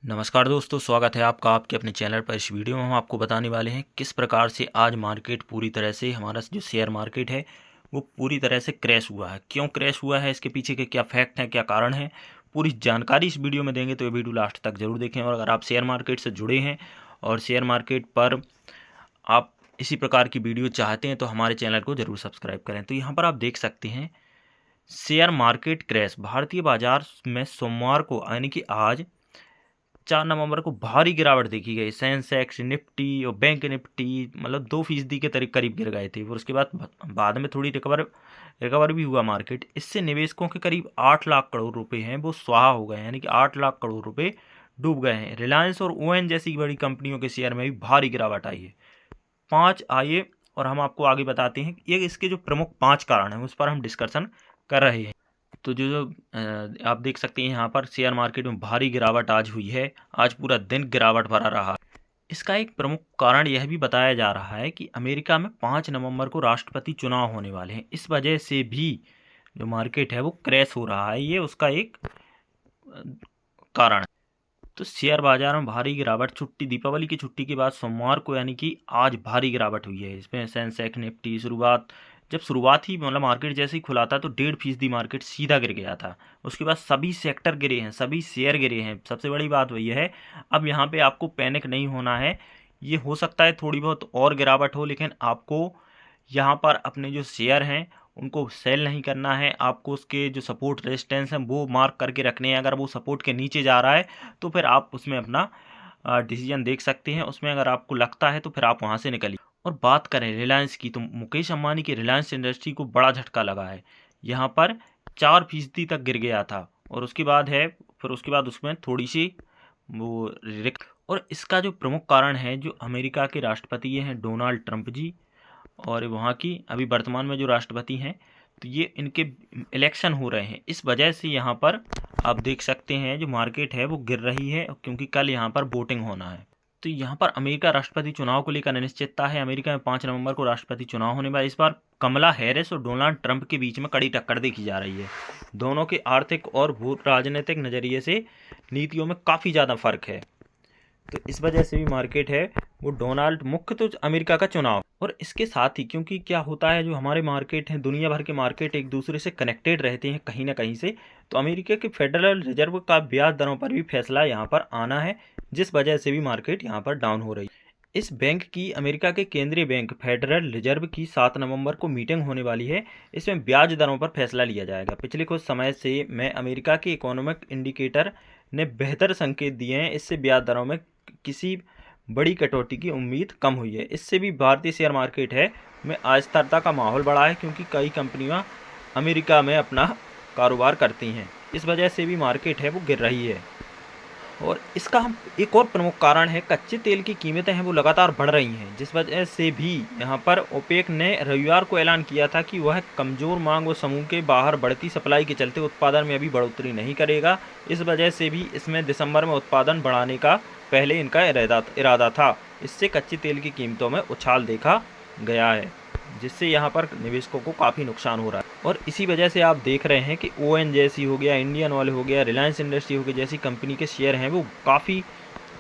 नमस्कार दोस्तों, स्वागत है आपका आपके अपने चैनल पर। इस वीडियो में हम आपको बताने वाले हैं किस प्रकार से आज मार्केट पूरी तरह से हमारा जो शेयर मार्केट है वो पूरी तरह से क्रैश हुआ है। क्यों क्रैश हुआ है, इसके पीछे के क्या फैक्ट हैं, क्या कारण है, पूरी जानकारी इस वीडियो में देंगे। तो ये वीडियो लास्ट तक जरूर देखें। और अगर आप शेयर मार्केट से जुड़े हैं और शेयर मार्केट पर आप इसी प्रकार की वीडियो चाहते हैं तो हमारे चैनल को जरूर सब्सक्राइब करें। तो यहाँ पर आप देख सकते हैं शेयर मार्केट क्रैश। भारतीय बाजार में सोमवार को यानी कि आज 4 नवंबर को भारी गिरावट देखी गई। सेंसेक्स, निफ्टी और बैंक निफ्टी मतलब 2% के करीब गिर गए थे। और उसके बाद में थोड़ी रिकवर भी हुआ मार्केट। इससे निवेशकों के करीब 8 लाख करोड़ रुपए हैं वो स्वाहा हो गए हैं, यानी कि 8 लाख करोड़ रुपए डूब गए हैं। रिलायंस और ओएन जैसी बड़ी कंपनियों के शेयर में भी भारी गिरावट आई है। आइए और हम आपको आगे बताते हैं ये इसके जो प्रमुख 5 कारण हैं उस पर हम डिस्कशन कर रहे हैं। तो आप देख सकते हैं यहाँ पर शेयर मार्केट में भारी गिरावट आज हुई है। आज पूरा दिन गिरावट भरा रहा। इसका एक प्रमुख कारण यह भी बताया जा रहा है कि अमेरिका में 5 नवंबर को राष्ट्रपति चुनाव होने वाले हैं। इस वजह से भी जो मार्केट है वो क्रैश हो रहा है, ये उसका एक कारण है। तो शेयर बाजार में भारी गिरावट दीपावली की छुट्टी के बाद सोमवार को यानी कि आज भारी गिरावट हुई है। इसमें सेंसेक्स निफ्टी शुरुआत ही मतलब मार्केट जैसे ही खुला था तो 1.5% मार्केट सीधा गिर गया था। उसके बाद सभी सेक्टर गिरे हैं, सभी शेयर गिरे हैं। सबसे बड़ी बात वही है, अब यहाँ पे आपको पैनिक नहीं होना है। ये हो सकता है थोड़ी बहुत और गिरावट हो, लेकिन आपको यहाँ पर अपने जो शेयर हैं उनको सेल नहीं करना है। आपको उसके जो सपोर्ट रेजिस्टेंस हैं वो मार्क करके रखने हैं। अगर वो सपोर्ट के नीचे जा रहा है तो फिर आप उसमें अपना डिसीजन देख सकते हैं। उसमें अगर आपको लगता है तो फिर आप वहाँ से निकलिए। और बात करें रिलायंस की, तो मुकेश अंबानी की रिलायंस इंडस्ट्री को बड़ा झटका लगा है। यहाँ पर 4% तक गिर गया था और उसके बाद उसमें थोड़ी सी वो और इसका जो प्रमुख कारण है, जो अमेरिका के राष्ट्रपति हैं डोनाल्ड ट्रंप जी, और वहाँ की अभी वर्तमान में जो राष्ट्रपति हैं, तो ये इनके इलेक्शन हो रहे हैं। इस वजह से यहाँ पर आप देख सकते हैं जो मार्केट है वो गिर रही है, क्योंकि कल यहाँ पर वोटिंग होना है। तो यहाँ पर अमेरिका राष्ट्रपति चुनाव को लेकर अनिश्चितता है। अमेरिका में 5 नवंबर को राष्ट्रपति चुनाव होने वाला। इस बार कमला हैरिस और डोनाल्ड ट्रंप के बीच में कड़ी टक्कर देखी जा रही है। दोनों के आर्थिक और भू राजनीतिक नज़रिए से नीतियों में काफ़ी ज़्यादा फर्क है। तो इस वजह से भी मार्केट है वो मुख्य तो अमेरिका का चुनाव, और इसके साथ ही क्योंकि क्या होता है जो हमारे मार्केट हैं, दुनिया भर के मार्केट एक दूसरे से कनेक्टेड रहते हैं कहीं ना कहीं से। तो अमेरिका के फेडरल रिजर्व का ब्याज दरों पर भी फैसला यहाँ पर आना है, जिस वजह से भी मार्केट यहाँ पर डाउन हो रही है। इस बैंक की, अमेरिका के केंद्रीय बैंक फेडरल रिजर्व की 7 नवंबर को मीटिंग होने वाली है। इसमें ब्याज दरों पर फैसला लिया जाएगा। पिछले कुछ समय से में अमेरिका के इकोनॉमिक इंडिकेटर ने बेहतर संकेत दिए हैं। इससे ब्याज दरों में किसी बड़ी कटौती की उम्मीद कम हुई है। इससे भी भारतीय शेयर मार्केट है में अस्थिरता का माहौल बढ़ा है, क्योंकि कई कंपनियां अमेरिका में अपना कारोबार करती हैं। इस वजह से भी मार्केट है वो गिर रही है। और इसका हम एक और प्रमुख कारण है, कच्चे तेल की कीमतें हैं वो लगातार बढ़ रही हैं, जिस वजह से भी यहाँ पर ओपेक ने रविवार को ऐलान किया था कि वह कमज़ोर मांग व समूह के बाहर बढ़ती सप्लाई के चलते उत्पादन में अभी बढ़ोतरी नहीं करेगा। इस वजह से भी इसमें दिसंबर में उत्पादन बढ़ाने का पहले इनका इरादा था। इससे कच्चे तेल की कीमतों में उछाल देखा गया है, जिससे यहाँ पर निवेशकों को काफ़ी नुकसान हो रहा है। और इसी वजह से आप देख रहे हैं कि ओएन जैसी हो गया, इंडियन ऑयल हो गया, रिलायंस इंडस्ट्री हो गई जैसी कंपनी के शेयर हैं वो काफ़ी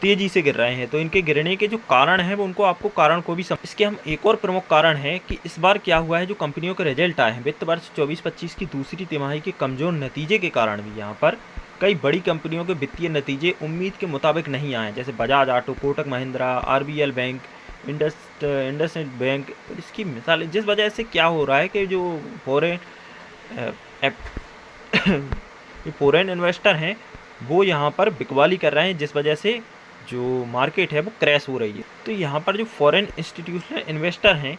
तेज़ी से गिर रहे हैं। तो इनके गिरने के जो कारण हैं वो उनको आपको कारण को भी इसके हम एक और प्रमुख कारण है कि इस बार क्या हुआ है, जो कंपनियों के रिजल्ट आए हैं वित्त वर्ष 24-25 की दूसरी तिमाही के कमज़ोर नतीजे के कारण भी यहाँ पर कई बड़ी कंपनियों के वित्तीय नतीजे उम्मीद के मुताबिक नहीं आए। जैसे Bajaj auto, Kotak Mahindra, RBL bank, IndusInd bank. इसकी मिसाल, जिस वजह से क्या हो रहा है कि जो फॉरेन इन्वेस्टर हैं वो यहाँ पर बिकवाली कर रहे हैं, जिस वजह से जो मार्केट है वो क्रैश हो रही है। तो यहाँ पर जो फॉरेन इंस्टीट्यूशनल इन्वेस्टर हैं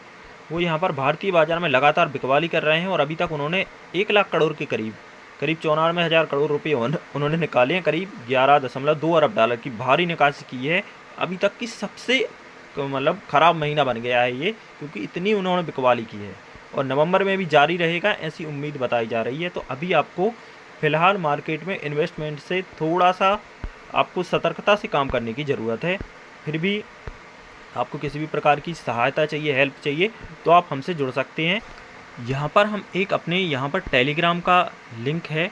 वो यहाँ पर भारतीय बाजार में लगातार बिकवाली कर रहे हैं। और अभी तक उन्होंने 1 लाख करोड़ के करीब 94,000 करोड़ रुपये उन्होंने निकाले हैं। करीब 11.2 अरब डॉलर की भारी निकासी की है। अभी तक की सबसे मतलब ख़राब महीना बन गया है ये, क्योंकि इतनी उन्होंने बिकवाली की है। और नवंबर में भी जारी रहेगा ऐसी उम्मीद बताई जा रही है। तो अभी आपको फ़िलहाल मार्केट में इन्वेस्टमेंट से थोड़ा सा आपको सतर्कता से काम करने की ज़रूरत है। फिर भी आपको किसी भी प्रकार की सहायता चाहिए, हेल्प चाहिए, तो आप हमसे जुड़ सकते हैं। यहाँ पर हम एक अपने यहाँ पर टेलीग्राम का लिंक है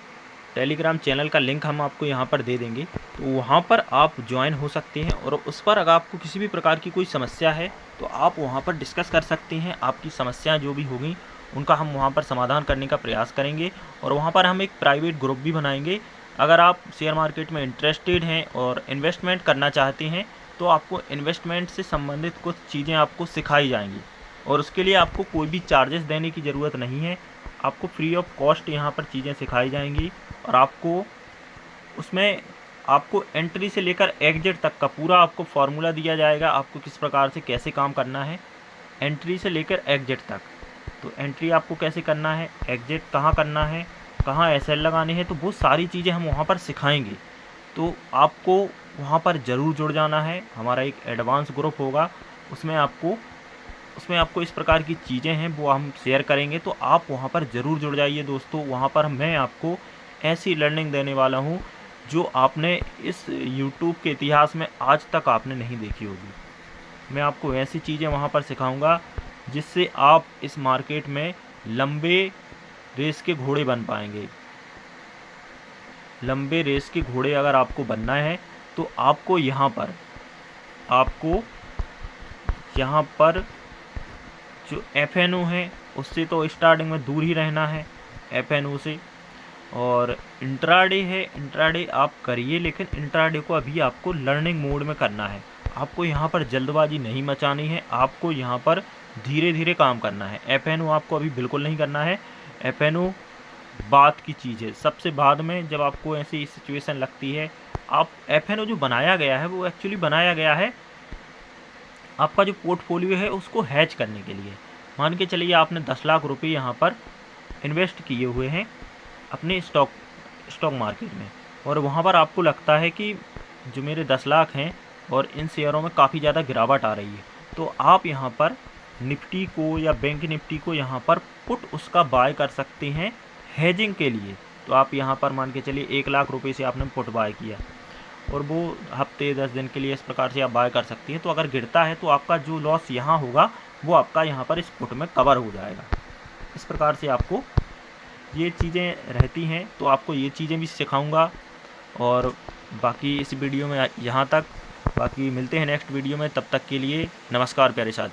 टेलीग्राम चैनल का लिंक हम आपको यहाँ पर दे देंगे, तो वहाँ पर आप ज्वाइन हो सकते हैं और उस पर अगर आपको किसी भी प्रकार की कोई समस्या है तो आप वहाँ पर डिस्कस कर सकते हैं। आपकी समस्याएं जो भी होगी उनका हम वहाँ पर समाधान करने का प्रयास करेंगे और वहाँ पर हम एक प्राइवेट ग्रुप भी बनाएंगे। अगर आप शेयर मार्केट में इंटरेस्टेड हैं और इन्वेस्टमेंट करना चाहते हैं तो आपको इन्वेस्टमेंट से संबंधित कुछ चीज़ें आपको सिखाई जाएंगी और उसके लिए आपको कोई भी चार्जेस देने की ज़रूरत नहीं है। आपको फ्री ऑफ कॉस्ट यहाँ पर चीज़ें सिखाई जाएंगी और आपको उसमें आपको एंट्री से लेकर एग्जिट तक का पूरा आपको फार्मूला दिया जाएगा, आपको किस प्रकार से कैसे काम करना है एंट्री से लेकर एग्जिट तक। तो एंट्री आपको कैसे करना है, एग्जिट कहाँ करना है, कहाँ एसएल लगाने हैं, तो वो सारी चीज़ें हम वहाँ पर सिखाएंगे। तो आपको वहाँ पर ज़रूर जुड़ जाना है। हमारा एक एडवांस ग्रुप होगा, उसमें आपको इस प्रकार की चीज़ें हैं वो हम शेयर करेंगे, तो आप वहाँ पर ज़रूर जुड़ जाइए दोस्तों। वहाँ पर मैं आपको ऐसी लर्निंग देने वाला हूँ जो आपने इस YouTube के इतिहास में आज तक आपने नहीं देखी होगी। मैं आपको ऐसी चीज़ें वहाँ पर सिखाऊंगा जिससे आप इस मार्केट में लंबे रेस के घोड़े बन पाएंगे। लंबे रेस के घोड़े अगर आपको बनना है तो आपको यहाँ पर जो FNO है उससे तो स्टार्टिंग में दूर ही रहना है, FNO से। और इंट्राडे है, इंट्राडे आप करिए, लेकिन इंट्राडे को अभी आपको लर्निंग मोड में करना है। आपको यहाँ पर जल्दबाजी नहीं मचानी है, आपको यहाँ पर धीरे धीरे काम करना है। FNO आपको अभी बिल्कुल नहीं करना है। FNO बात की चीज़ है, सबसे बाद में जब आपको ऐसी सिचुएशन लगती है। आप FNO जो बनाया गया है वो एक्चुअली बनाया गया है आपका जो पोर्टफोलियो है उसको हैच करने के लिए। मान के चलिए आपने 10 लाख रुपये यहाँ पर इन्वेस्ट किए हुए हैं अपने स्टॉक मार्केट में, और वहाँ पर आपको लगता है कि जो मेरे 10 लाख हैं और इन शेयरों में काफ़ी ज़्यादा गिरावट आ रही है, तो आप यहाँ पर निफ्टी को या बैंक निफ्टी को यहाँ पर पुट उसका बाय कर सकते हैं हेजिंग के लिए। तो आप यहाँ पर मान के चलिए 1 लाख रुपये से आपने पुट बाय किया और वो हफ्ते 10 दिन के लिए इस प्रकार से आप बाय कर सकती हैं। तो अगर गिरता है तो आपका जो लॉस यहाँ होगा वो आपका यहाँ पर इस पुट में कवर हो जाएगा। इस प्रकार से आपको ये चीज़ें रहती हैं, तो आपको ये चीज़ें भी सिखाऊंगा। और बाकी इस वीडियो में यहाँ तक, बाकी मिलते हैं नेक्स्ट वीडियो में। तब तक के लिए नमस्कार प्यारे साथी।